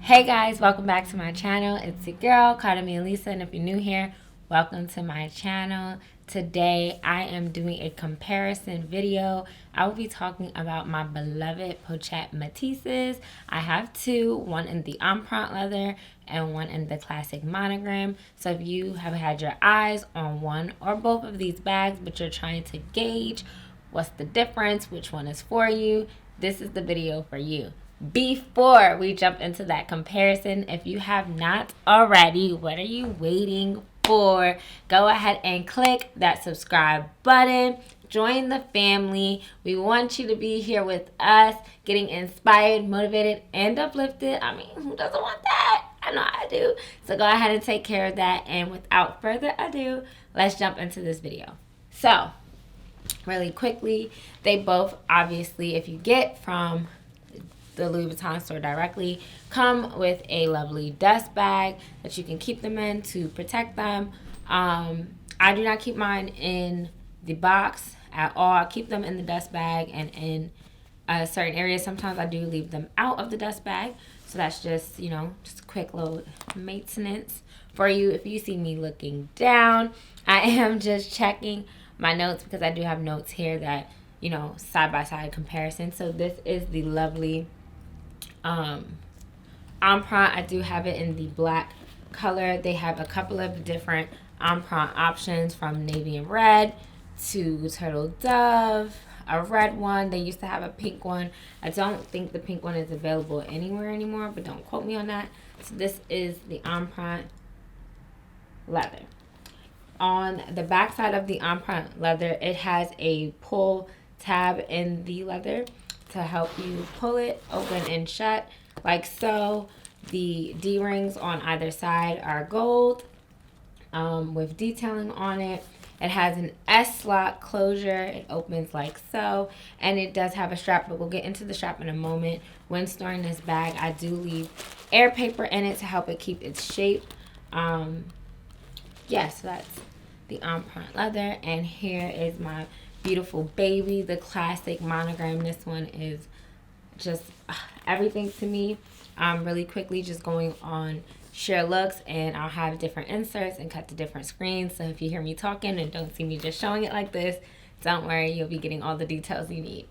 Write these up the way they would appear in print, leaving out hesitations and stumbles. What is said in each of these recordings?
Hey guys, welcome back to my channel. It's your girl, CartaMiaLisa, and if you're new here, welcome to my channel. Today, I am doing a comparison video. I will be talking about my beloved Pochette Metises. I have two, one in the Empreinte leather and one in the classic Monogram. So if you have had your eyes on one or both of these bags, but you're trying to gauge what's the difference, which one is for you, this is the video for you. Before we jump into that comparison, if you have not already, what are you waiting for? Go ahead and click that subscribe button. Join the family. We want you to be here with us, getting inspired, motivated, and uplifted. I mean, who doesn't want that? I know I do. So go ahead and take care of that. And without further ado, let's jump into this video. So, really quickly, they both obviously, if you get from the Louis Vuitton store directly, come with a lovely dust bag that you can keep them in to protect them. I do not keep mine in the box at all. I keep them in the dust bag and in certain areas. Sometimes I do leave them out of the dust bag. So that's just, just a quick little maintenance for you. If you see me looking down, I am just checking my notes because I do have notes here that, side-by-side comparison. So this is the lovely Empreinte. I do have it in the black color. They have a couple of different Empreinte options, from navy and red to turtle dove, a red one. They used to have a pink one. I don't think the pink one is available anywhere anymore, but don't quote me on that. So this is the Empreinte leather. On the back side of the Empreinte leather, it has a pull tab in the leather to help you pull it open and shut, like so. The D-rings on either side are gold with detailing on it. It has an S-lock closure. It opens like so, and it does have a strap, but we'll get into the strap in a moment. When storing this bag, I do leave air paper in it to help it keep its shape. So that's the Empreinte leather, and here is my beautiful baby, the classic Monogram. This one is just everything to me. Really quickly, just going on share looks, and I'll have different inserts and cut to different screens. So if you hear me talking and don't see me just showing it like this, don't worry, you'll be getting all the details you need.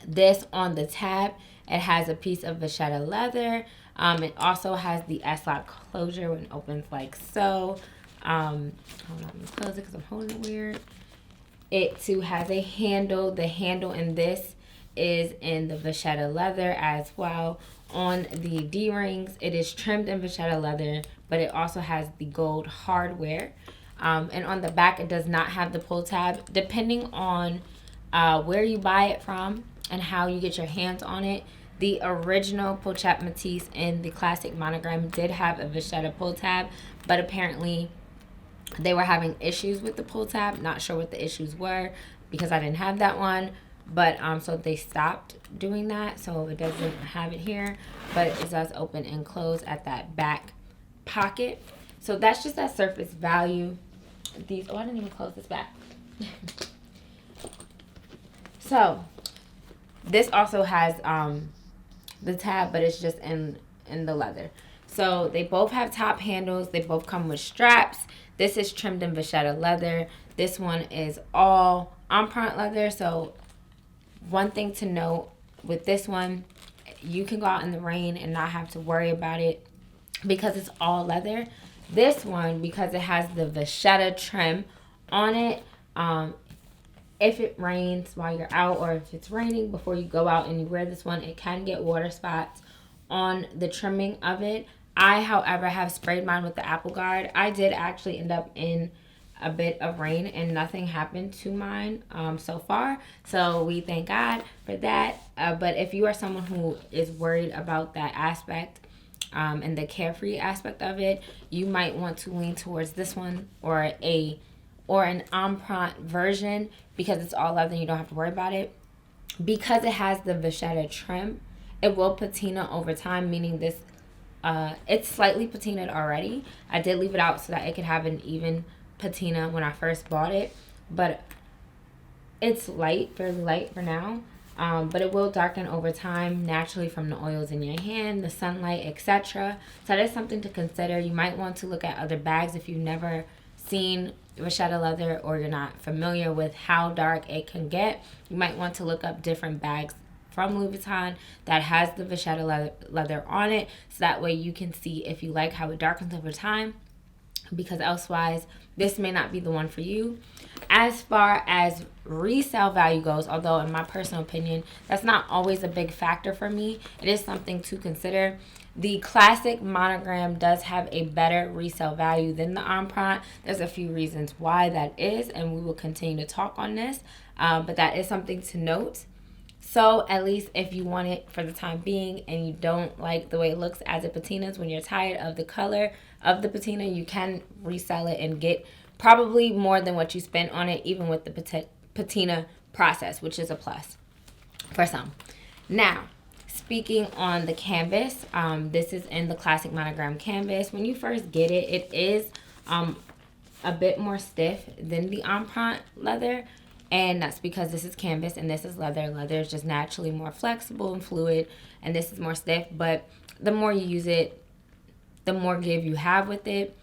This on the tab, it has a piece of vachetta leather. It also has the S-lock closure when it opens like so. Hold on, let me close it because I'm holding it weird. It too has a handle. The handle in this is in the vachetta leather as well. On the D-rings, it is trimmed in vachetta leather, but it also has the gold hardware. And on the back, it does not have the pull tab. Depending on where you buy it from and how you get your hands on it, the original Pochette Metis in the classic Monogram did have a vachetta pull tab, but apparently they were having issues with the pull tab. Not sure what the issues were because I didn't have that one. But so they stopped doing that. So it doesn't have it here, but it does open and close at that back pocket. So that's just that surface value. I didn't even close this back. So this also has the tab, but it's just in the leather. So they both have top handles. They both come with straps. This is trimmed in vachetta leather. This one is all Empreinte leather. So one thing to note with this one, you can go out in the rain and not have to worry about it because it's all leather. This one, because it has the vachetta trim on it, if it rains while you're out, or if it's raining before you go out and you wear this one, it can get water spots on the trimming of it. I, however, have sprayed mine with the Apple Guard. I did actually end up in a bit of rain and nothing happened to mine so far. So we thank God for that. But if you are someone who is worried about that aspect and the carefree aspect of it, you might want to lean towards this one or an Empreinte version because it's all leather and you don't have to worry about it. Because it has the vachetta trim, it will patina over time, meaning this it's slightly patinaed already. I did leave it out so that it could have an even patina when I first bought it, but it's light, fairly light for now. but it will darken over time naturally from the oils in your hand, the sunlight, etc. So that is something to consider. You might want to look at other bags if you've never seen vachetta leather or you're not familiar with how dark it can get. You might want to look up different bags from Louis Vuitton that has the vachetta leather on it, so that way you can see if you like how it darkens over time, because elsewise this may not be the one for you. As far as resale value goes, although in my personal opinion that's not always a big factor for me, it is something to consider. The classic monogram does have a better resale value than the Empreinte. There's a few reasons why that is, and we will continue to talk on this, but that is something to note. So at least if you want it for the time being and you don't like the way it looks as it patinas, when you're tired of the color of the patina, you can resell it and get probably more than what you spent on it, even with the patina process, which is a plus for some. Now, speaking on the canvas, this is in the classic monogram canvas. When you first get it, it is a bit more stiff than the Empreinte leather. And that's because this is canvas and this is leather. Leather is just naturally more flexible and fluid, and this is more stiff. But the more you use it, the more give you have with it.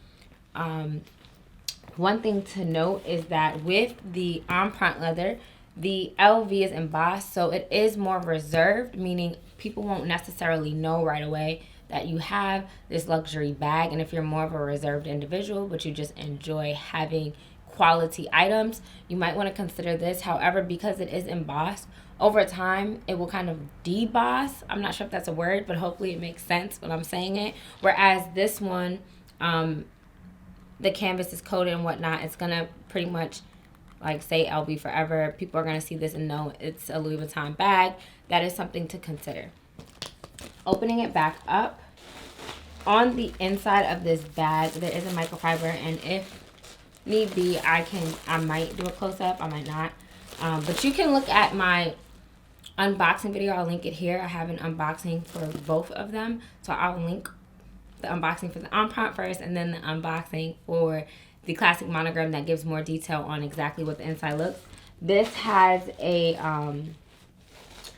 One thing to note is that with the Empreinte leather, the LV is embossed, so it is more reserved, meaning people won't necessarily know right away that you have this luxury bag. And if you're more of a reserved individual, but you just enjoy having quality items, you might want to consider this. However, because it is embossed, over time it will kind of deboss. I'm not sure if that's a word, but hopefully it makes sense when I'm saying it. Whereas this one, the canvas is coated and whatnot, it's gonna pretty much like say LV forever. People are gonna see this and know it's a Louis Vuitton bag. That is something to consider. Opening it back up, on the inside of this bag there is a microfiber, and if need be, I might do a close-up, I might not, but you can look at my unboxing video. I'll link it here. I have an unboxing for both of them, so I'll link the unboxing for the Empreinte first and then the unboxing for the classic monogram that gives more detail on exactly what the inside looks. This has a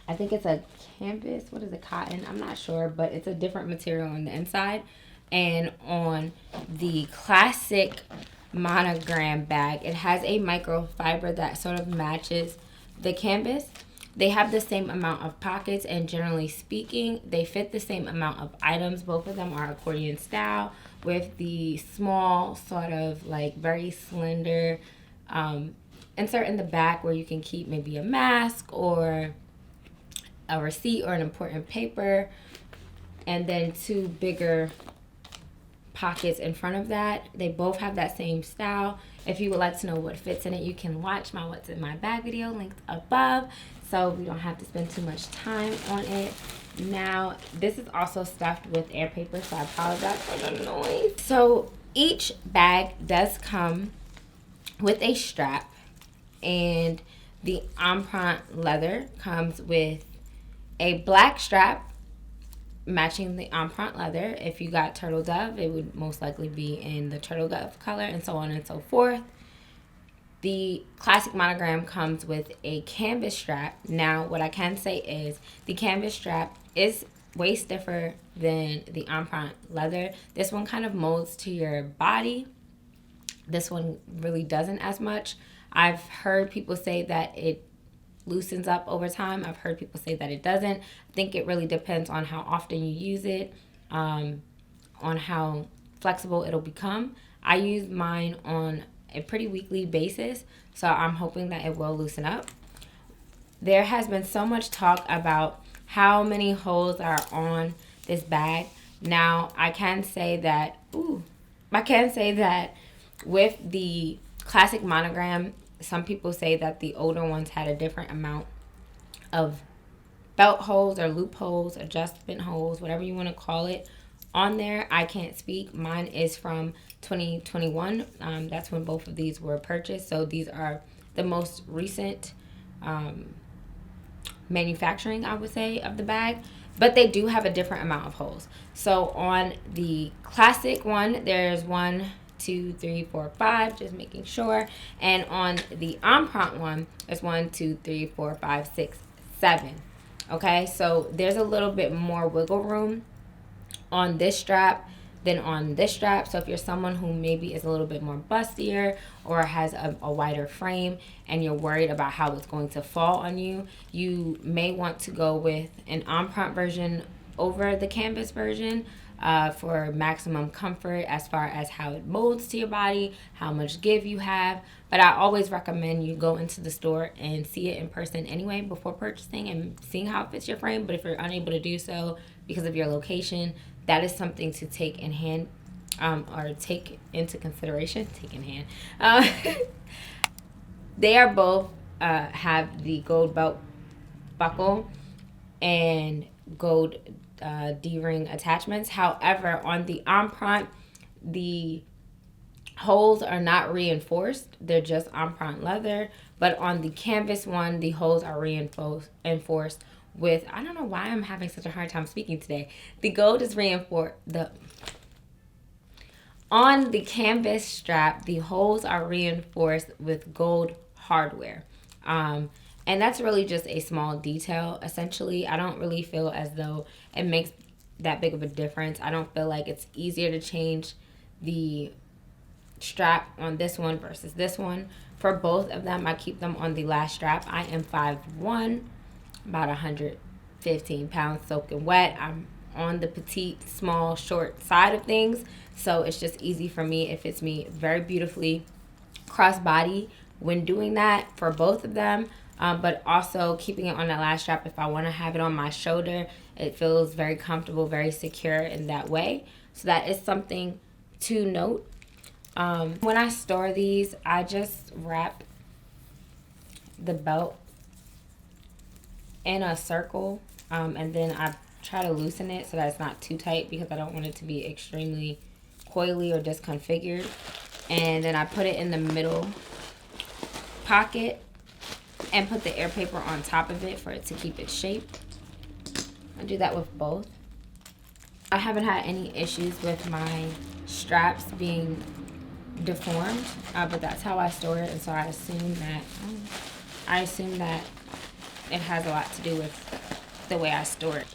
I think it's a canvas, what is it, cotton, I'm not sure, but it's a different material on the inside. And on the classic monogram bag, it has a microfiber that sort of matches the canvas. They have the same amount of pockets, and generally speaking they fit the same amount of items. Both of them are accordion style with the small sort of like very slender insert in the back where you can keep maybe a mask or a receipt or an important paper, and then two bigger pockets in front of that. They both have that same style. If you would like to know what fits in it, you can watch my what's in my bag video linked above, so we don't have to spend too much time on it. Now this is also stuffed with air paper, so I apologize for the noise. So each bag does come with a strap, and the Empreinte leather comes with a black strap matching the Empreinte leather. If you got turtle dove, it would most likely be in the turtle dove color, and so on and so forth. The classic monogram comes with a canvas strap. Now what I can say is the canvas strap is way stiffer than the Empreinte leather. This one kind of molds to your body. This one really doesn't as much. I've heard people say that it loosens up over time. I've heard people say that it doesn't. I think it really depends on how often you use it, on how flexible it'll become. I use mine on a pretty weekly basis, so I'm hoping that it will loosen up. There has been so much talk about how many holes are on this bag. Now I can say that with the classic monogram, some people say that the older ones had a different amount of belt holes or loopholes, adjustment holes, whatever you want to call it, on there. I can't speak. Mine is from 2021. That's when both of these were purchased. So these are the most recent manufacturing, I would say, of the bag. But they do have a different amount of holes. So on the classic one, there's 1, 2, 3, 4, 5, just making sure. And on the Empreinte one, there's 1, 2, 3, 4, 5, 6, 7. Okay, so there's a little bit more wiggle room on this strap than on this strap. So if you're someone who maybe is a little bit more bustier or has a wider frame and you're worried about how it's going to fall on you, you may want to go with an Empreinte version over the canvas version for maximum comfort as far as how it molds to your body, how much give you have. But I always recommend you go into the store and see it in person anyway before purchasing and seeing how it fits your frame. But if you're unable to do so because of your location, that is something to take in hand or take into consideration. Take in hand. They are both have the gold belt buckle and gold D-ring attachments. However, on the Empreinte, the holes are not reinforced. They're just Empreinte leather. But on the canvas one, the holes are reinforced with, I don't know why I'm having such a hard time speaking today. The gold is reinforced. On the canvas strap, the holes are reinforced with gold hardware. And that's really just a small detail, essentially. I don't really feel as though it makes that big of a difference. I don't feel like it's easier to change the strap on this one versus this one. For both of them, I keep them on the last strap. I am 5'1", about 115 pounds soaking wet. I'm on the petite, small, short side of things, so it's just easy for me. It fits me very beautifully crossbody when doing that for both of them, but also keeping it on the last strap. If I want to have it on my shoulder, it feels very comfortable, very secure in that way. So that is something to note. When I store these, I just wrap the belt in a circle, and then I try to loosen it so that it's not too tight because I don't want it to be extremely coily or disconfigured. And then I put it in the middle pocket and put the air paper on top of it for it to keep its shape. I do that with both. I haven't had any issues with my straps being deformed, but that's how I store it, and so I assume that it has a lot to do with the way I store it.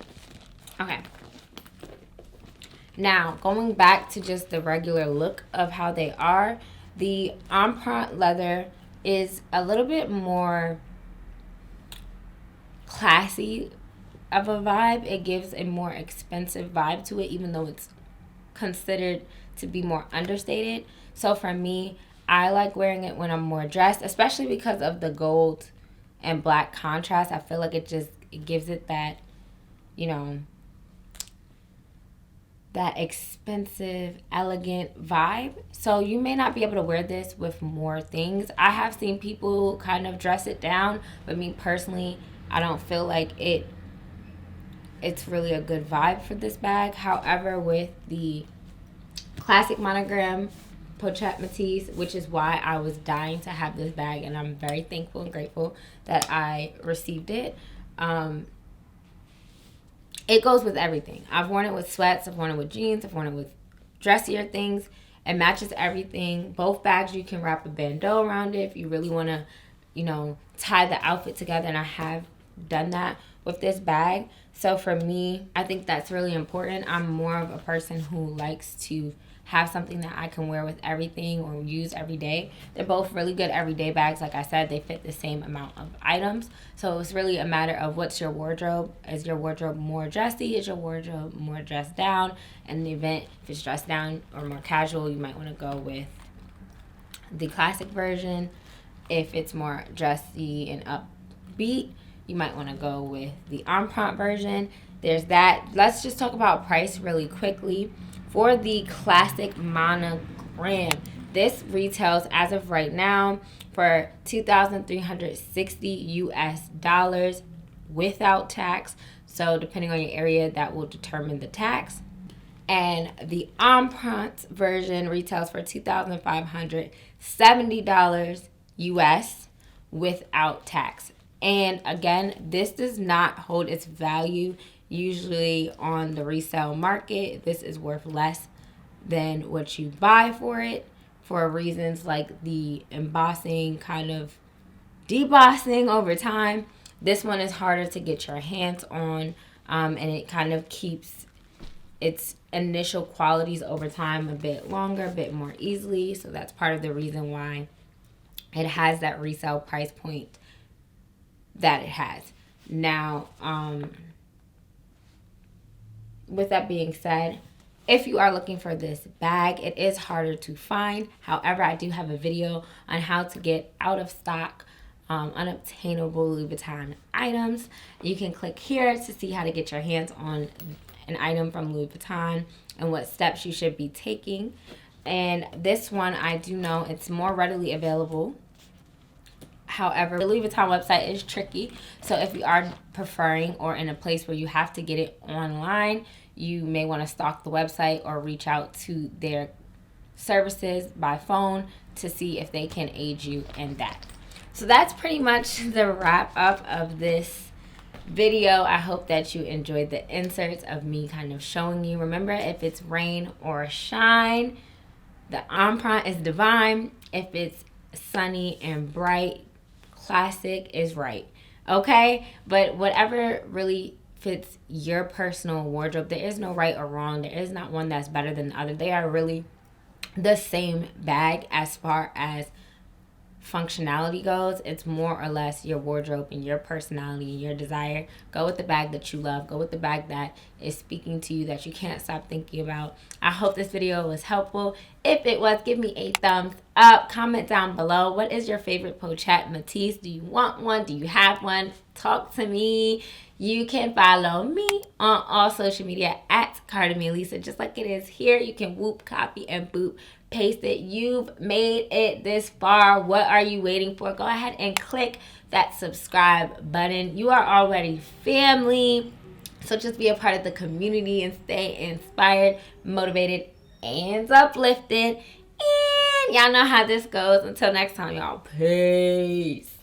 Okay. Now, going back to just the regular look of how they are, the Empreinte leather is a little bit more classy of a vibe. It gives a more expensive vibe to it, even though it's considered to be more understated. So for me, I like wearing it when I'm more dressed, especially because of the gold and black contrast. I feel like it gives it that, that expensive, elegant vibe. So you may not be able to wear this with more things. I have seen people kind of dress it down, but me personally, I don't feel like it's really a good vibe for this bag. However, with the classic Monogram Pochette Metis, which is why I was dying to have this bag, and I'm very thankful and grateful that I received it. It goes with everything. I've worn it with sweats, I've worn it with jeans, I've worn it with dressier things. It matches everything. Both bags, you can wrap a bandeau around it if you really want to, tie the outfit together, and I have done that with this bag. So for me, I think that's really important. I'm more of a person who likes to have something that I can wear with everything or use every day. They're both really good everyday bags. Like I said, they fit the same amount of items. So it's really a matter of what's your wardrobe. Is your wardrobe more dressy? Is your wardrobe more dressed down? In the event, if it's dressed down or more casual, you might want to go with the classic version. If it's more dressy and upbeat, you might want to go with the Empreinte version. There's that. Let's just talk about price really quickly. For the classic Monogram, this retails as of right now for $2,360 US without tax. So depending on your area, that will determine the tax. And the Empreinte version retails for $2,570 US without tax. And again, this does not hold its value. Usually on the resale market, this is worth less than what you buy for it, for reasons like the embossing kind of debossing over time. This one is harder to get your hands on, and it kind of keeps its initial qualities over time a bit longer, a bit more easily. So that's part of the reason why it has that resale price point that it has. Now, with that being said, if you are looking for this bag, it is harder to find. However, I do have a video on how to get out of stock unobtainable Louis Vuitton items. You can click here to see how to get your hands on an item from Louis Vuitton and what steps you should be taking. And this one, I do know it's more readily available. However, the Louis Vuitton website is tricky. So if you are preferring or in a place where you have to get it online, you may want to stalk the website or reach out to their services by phone to see if they can aid you in that. So that's pretty much the wrap up of this video. I hope that you enjoyed the inserts of me kind of showing you. Remember, if it's rain or shine, the empreinte is divine. If it's sunny and bright, classic is right. Okay? But whatever really fits your personal wardrobe, there is no right or wrong. There is not one that's better than the other. They are really the same bag as far as functionality goes. It's more or less your wardrobe and your personality and your desire. Go with the bag that you love. Go with the bag that is speaking to you, that you can't stop thinking about. I hope this video was helpful. If it was, give me a thumbs up. Comment down below. What is your favorite Pochette Metis? Do you want one? Do you have one? Talk to me. You can follow me on all social media at CartaMiaLisa, just like it is here. You can whoop, copy, and boop, paste it. You've made it this far. What are you waiting for? Go ahead and click that subscribe button. You are already family. So just be a part of the community and stay inspired, motivated, and uplifted. And y'all know how this goes. Until next time, y'all. Peace.